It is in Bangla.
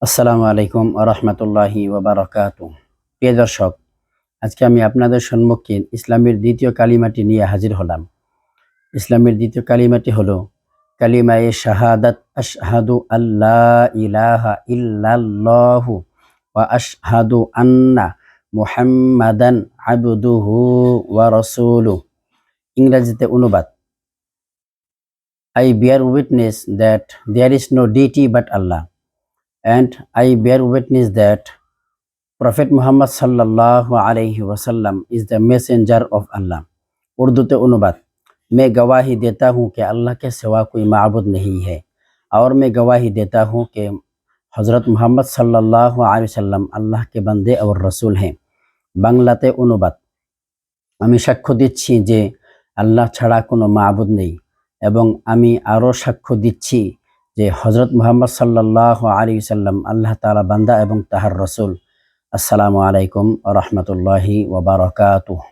আসসালামু আলাইকুম আরহামতুল্লাহি ওয়াবারাকাতুহ। প্রিয় দর্শক, আজকে আমি আপনাদের সম্মুখে ইসলামের দ্বিতীয় কালিমাটি নিয়ে হাজির হলাম। ইসলামের দ্বিতীয় কালিমাটি হলো কালিমায়ে শাহাদাত, আশহাদু আল্লা ইলাহা ইল্লাল্লাহু ওয়া আশহাদু আন্না মুহাম্মাদান আবদুহু ওয়া রাসূলুহু। ইংরেজিতে অনুবাদ: I bear witness that there is no deity but Allah, and I bear witness that Prophet Muhammad sallallahu alaihi wasallam is the messenger of Allah। उर्दूते अनुवाद: मैं गवाही देता हूँ कि अल्लाह के सिवा कोई माबूद नहीं है, और मैं गवाही देता हूँ कि हज़रत मोहम्मद सल्लल्लाहु अलैहि वसल्लम अल्लाह के बंदे और रसूल हैं। বাংলাতে অনুবাদ: আমি সাক্ষ্য দিচ্ছি যে আল্লাহ ছাড়া কোনো মাবুদ নেই, এবং আমি আরও সাক্ষ্য দিচ্ছি যে হযরত মুহাম্মদ সাল্লাল্লাহু আলাইহি ওয়াসাল্লাম আল্লাহ তাআলা বান্দা এবং তাহার রসুল। আসসালামু আলাইকুম ওয়া রাহমাতুল্লাহি ওয়া বারাকাতুহু।